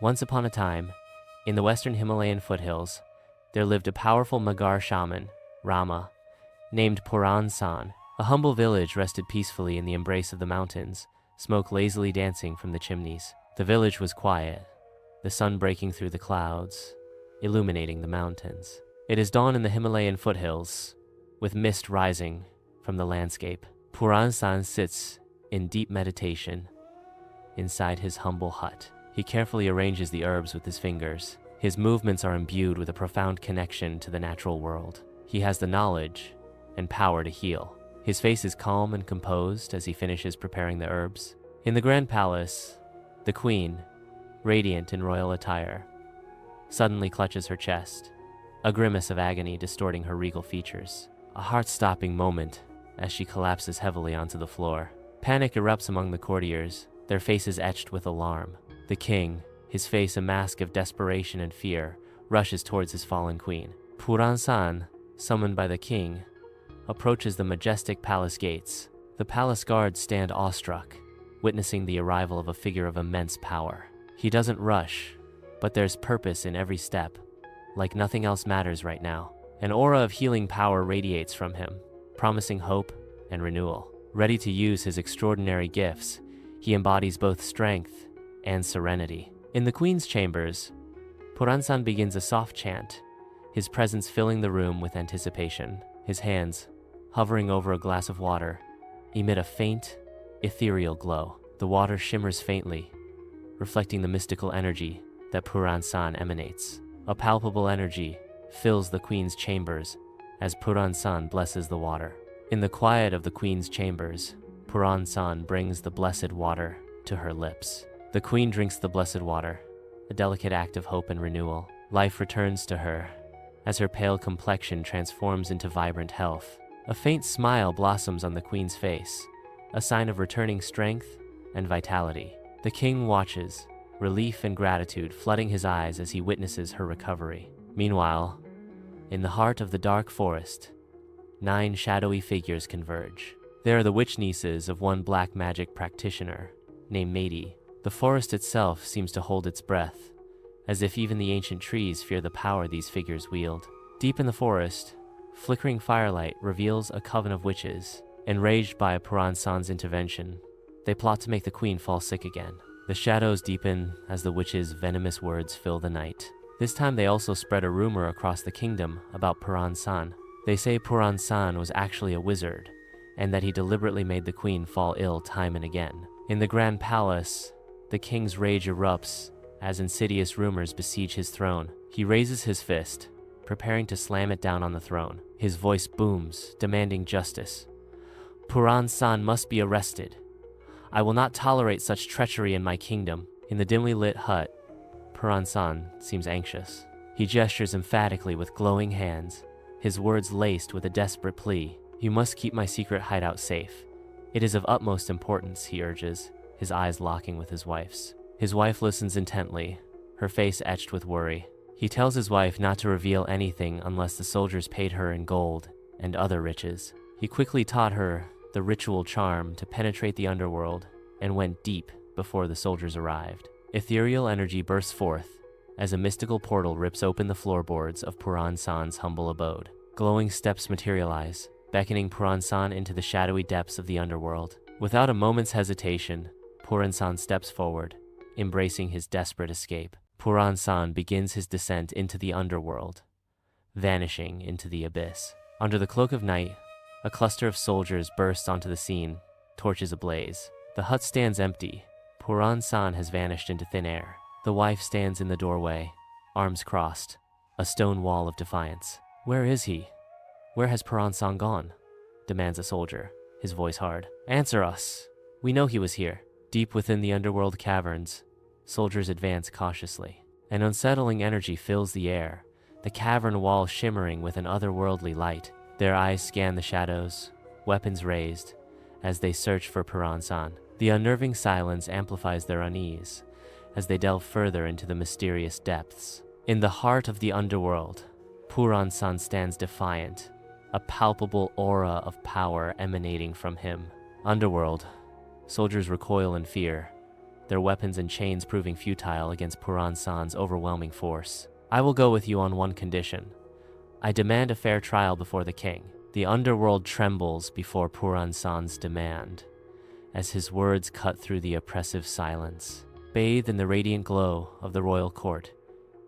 Once upon a time, in the western Himalayan foothills, there lived a powerful Magar shaman, Rama, named Puran San. A humble village rested peacefully in the embrace of the mountains, smoke lazily dancing from the chimneys. The village was quiet, the sun breaking through the clouds, illuminating the mountains. It is dawn in the Himalayan foothills, with mist rising from the landscape. Puran San sits in deep meditation inside his humble hut. He carefully arranges the herbs with his fingers. His movements are imbued with a profound connection to the natural world. He has the knowledge and power to heal. His face is calm and composed as he finishes preparing the herbs. In the grand palace, the queen, radiant in royal attire, suddenly clutches her chest, a grimace of agony distorting her regal features. A heart-stopping moment as she collapses heavily onto the floor. Panic erupts among the courtiers, their faces etched with alarm. The king, his face a mask of desperation and fear, rushes towards his fallen queen. Puran San, summoned by the king, approaches the majestic palace gates. The palace guards stand awestruck, witnessing the arrival of a figure of immense power. He doesn't rush, but there's purpose in every step, like nothing else matters right now. An aura of healing power radiates from him, promising hope and renewal. Ready to use his extraordinary gifts, he embodies both strength and serenity. In the queen's chambers, Puran San begins a soft chant, his presence filling the room with anticipation. His hands, hovering over a glass of water, emit a faint, ethereal glow. The water shimmers faintly, reflecting the mystical energy that Puran San emanates. A palpable energy fills the queen's chambers as Puran San blesses the water. In the quiet of the queen's chambers, Puran San brings the blessed water to her lips. The queen drinks the blessed water, a delicate act of hope and renewal. Life returns to her as her pale complexion transforms into vibrant health. A faint smile blossoms on the queen's face, a sign of returning strength and vitality. The king watches, relief and gratitude flooding his eyes as he witnesses her recovery. Meanwhile, in the heart of the dark forest, 9 shadowy figures converge. They are the witch nieces of one black magic practitioner named Maidi. The forest itself seems to hold its breath, as if even the ancient trees fear the power these figures wield. Deep in the forest, flickering firelight reveals a coven of witches. Enraged by Puran San's intervention, they plot to make the queen fall sick again. The shadows deepen as the witches' venomous words fill the night. This time they also spread a rumor across the kingdom about Puran San. They say Puran San was actually a wizard, and that he deliberately made the queen fall ill time and again. In the grand palace, the king's rage erupts as insidious rumors besiege his throne. He raises his fist, preparing to slam it down on the throne. His voice booms, demanding justice. Puran San must be arrested. I will not tolerate such treachery in my kingdom. In the dimly lit hut, Puran San seems anxious. He gestures emphatically with glowing hands, his words laced with a desperate plea. You must keep my secret hideout safe. It is of utmost importance, he urges, his eyes locking with his wife's. His wife listens intently, her face etched with worry. He tells his wife not to reveal anything unless the soldiers paid her in gold and other riches. He quickly taught her the ritual charm to penetrate the underworld and went deep before the soldiers arrived. Ethereal energy bursts forth as a mystical portal rips open the floorboards of Puran San's humble abode. Glowing steps materialize, beckoning Puran San into the shadowy depths of the underworld. Without a moment's hesitation, Puran San steps forward, embracing his desperate escape. Puran San begins his descent into the underworld, vanishing into the abyss. Under the cloak of night, a cluster of soldiers bursts onto the scene, torches ablaze. The hut stands empty. Puran San has vanished into thin air. The wife stands in the doorway, arms crossed, a stone wall of defiance. Where is he? Where has Puran San gone? Demands a soldier, his voice hard. Answer us. We know he was here. Deep within the underworld caverns, soldiers advance cautiously. An unsettling energy fills the air, the cavern wall shimmering with an otherworldly light. Their eyes scan the shadows, weapons raised, as they search for Puran San. The unnerving silence amplifies their unease as they delve further into the mysterious depths. In the heart of the underworld, Puran San stands defiant, a palpable aura of power emanating from him. Underworld, soldiers recoil in fear, their weapons and chains proving futile against Puran San's overwhelming force. "I will go with you on one condition. I demand a fair trial before the king." The underworld trembles before Puran San's demand, as his words cut through the oppressive silence. Bathed in the radiant glow of the royal court,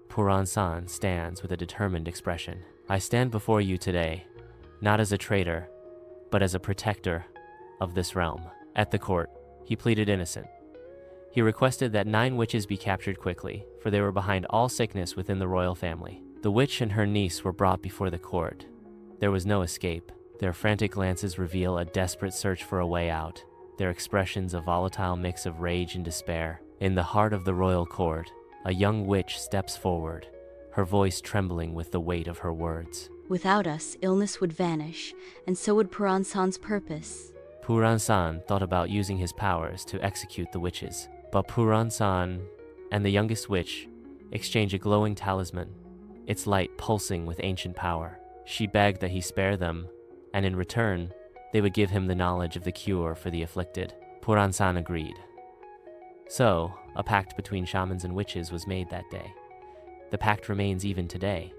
Puran San stands with a determined expression. "I stand before you today, not as a traitor, but as a protector of this realm." At the court, he pleaded innocent. He requested that 9 witches be captured quickly, for they were behind all sickness within the royal family. The witch and her niece were brought before the court. There was no escape. Their frantic glances reveal a desperate search for a way out, their expressions a volatile mix of rage and despair. In the heart of the royal court, a young witch steps forward, her voice trembling with the weight of her words. "Without us, illness would vanish, and so would Puran San's purpose." Puran San thought about using his powers to execute the witches, but Puran San and the youngest witch exchange a glowing talisman, its light pulsing with ancient power. She begged that he spare them, and in return, they would give him the knowledge of the cure for the afflicted. Puran San agreed. So, a pact between shamans and witches was made that day. The pact remains even today,